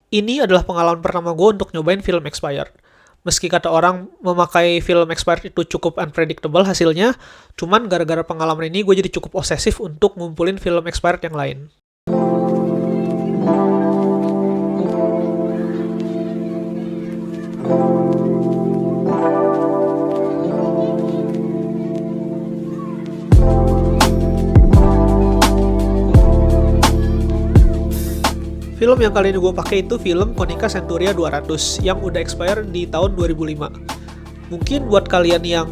Ini adalah pengalaman pertama gue untuk nyobain film expired. Meski kata orang memakai film expired itu cukup unpredictable hasilnya, cuman gara-gara pengalaman ini gue jadi cukup obsesif untuk ngumpulin film expired yang lain. Film yang kali ini gue pakai itu film Konica Centuria 200 yang udah expire di tahun 2005. Mungkin buat kalian yang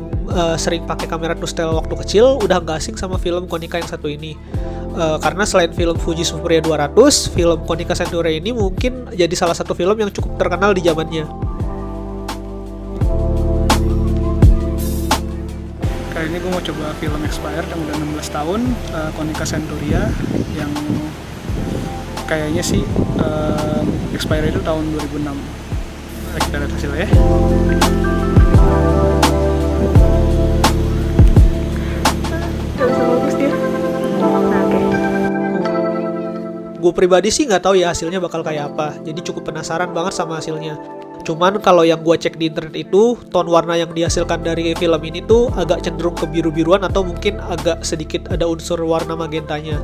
sering pakai kamera Nustel waktu kecil udah nggak asing sama film Konica yang satu ini. Karena selain film Fuji Superia 200, film Konica Centuria ini mungkin jadi salah satu film yang cukup terkenal di zamannya. Kali ini gue mau coba film expired yang udah 16 tahun, Konica Centuria yang kayaknya sih expire itu tahun 2006. Kita lihat hasilnya ya. Bagus dia. Oke. Gue pribadi sih nggak tahu ya hasilnya bakal kayak apa, jadi cukup penasaran banget sama hasilnya. Cuman kalau yang gue cek di internet itu, tone warna yang dihasilkan dari film ini tuh agak cenderung ke biru-biruan atau mungkin agak sedikit ada unsur warna magentanya.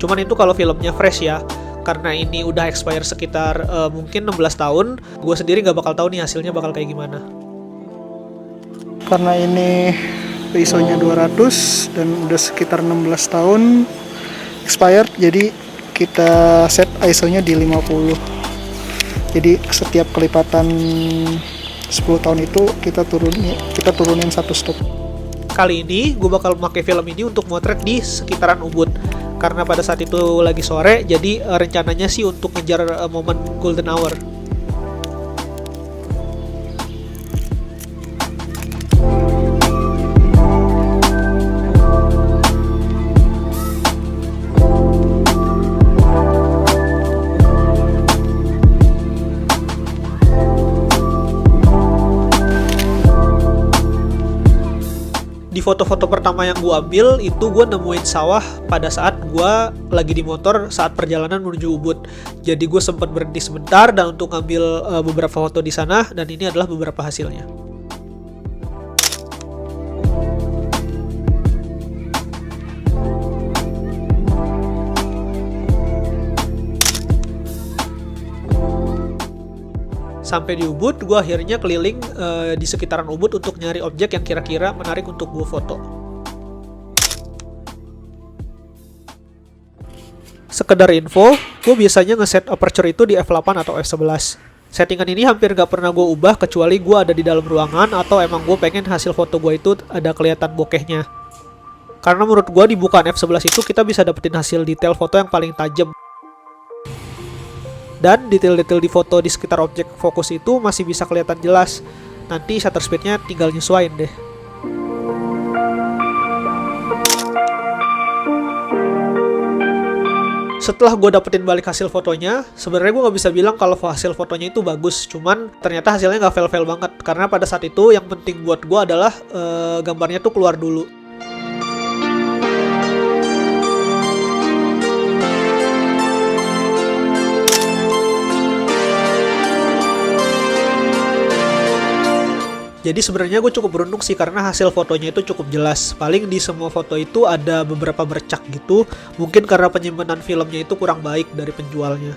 Cuman itu kalau filmnya fresh ya. Karena ini udah expire sekitar mungkin 16 tahun, gue sendiri nggak bakal tahu nih hasilnya bakal kayak gimana. Karena ini ISO-nya 200 dan udah sekitar 16 tahun expired, jadi kita set ISO-nya di 50. Jadi setiap kelipatan 10 tahun itu kita turunin satu stop. Kali ini gue bakal memakai film ini untuk motret di sekitaran Ubud. Karena pada saat itu lagi sore, jadi rencananya sih untuk ngejar momen golden hour. Di foto-foto pertama yang gue ambil, itu gue nemuin sawah pada saat gue lagi di motor saat perjalanan menuju Ubud. Jadi gue sempat berhenti sebentar dan untuk ngambil beberapa foto di sana, dan ini adalah beberapa hasilnya. Sampai di Ubud, gue akhirnya keliling di sekitaran Ubud untuk nyari objek yang kira-kira menarik untuk gue foto. Sekedar info, gue biasanya ngeset aperture itu di f8 atau f11. Settingan ini hampir gak pernah gue ubah kecuali gue ada di dalam ruangan atau emang gue pengen hasil foto gue itu ada kelihatan bokehnya. Karena menurut gue di bukaan f11 itu kita bisa dapetin hasil detail foto yang paling tajam. Dan detail-detail di foto di sekitar objek fokus itu masih bisa kelihatan jelas. Nanti shutter speednya tinggal nyesuaiin deh. Setelah gue dapetin balik hasil fotonya, sebenarnya gue nggak bisa bilang kalau hasil fotonya itu bagus. Cuman ternyata hasilnya nggak fail-fail banget. Karena pada saat itu yang penting buat gue adalah gambarnya tuh keluar dulu. Jadi sebenarnya gue cukup beruntung sih karena hasil fotonya itu cukup jelas. Paling di semua foto itu ada beberapa bercak gitu. Mungkin karena penyimpanan filmnya itu kurang baik dari penjualnya.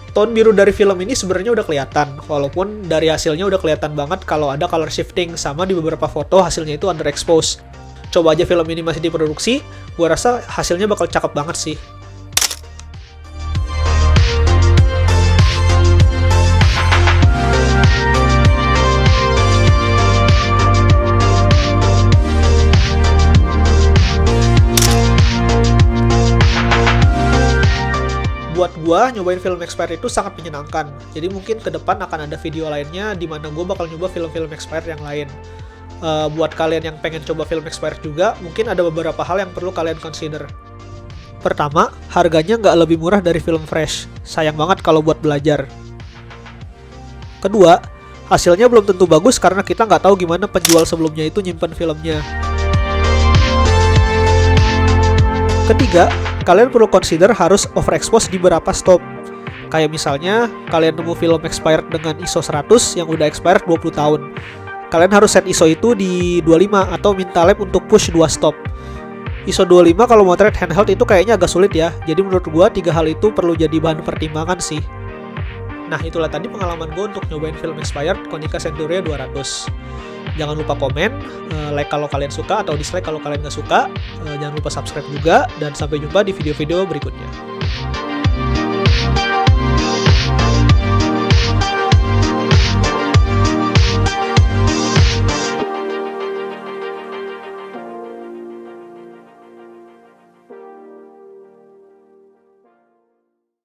Tone biru dari film ini sebenarnya udah kelihatan, walaupun dari hasilnya udah kelihatan banget kalau ada color shifting, sama di beberapa foto hasilnya itu underexposed. Coba aja film ini masih diproduksi, gua rasa hasilnya bakal cakep banget sih. Buat gua, rasa nyobain film expired itu sangat menyenangkan. Jadi mungkin ke depan akan ada video lainnya di mana gue bakal nyoba film-film expired yang lain. Buat kalian yang pengen coba film expired juga, mungkin ada beberapa hal yang perlu kalian consider. Pertama, harganya nggak lebih murah dari film fresh. Sayang banget kalau buat belajar. Kedua, hasilnya belum tentu bagus karena kita nggak tahu gimana penjual sebelumnya itu nyimpen filmnya. Ketiga, kalian perlu consider harus overexpose di beberapa stop. Kayak misalnya, kalian nemu film expired dengan ISO 100 yang udah expired 20 tahun. Kalian harus set ISO itu di 25 atau minta lab untuk push 2 stop. ISO 25 kalau motret handheld itu kayaknya agak sulit ya. Jadi menurut gua 3 hal itu perlu jadi bahan pertimbangan sih. Nah, itulah tadi pengalaman gue untuk nyobain film expired Konica Centuria 200. Jangan lupa komen, like kalau kalian suka atau dislike kalau kalian nggak suka. Jangan lupa subscribe juga, dan sampai jumpa di video-video berikutnya.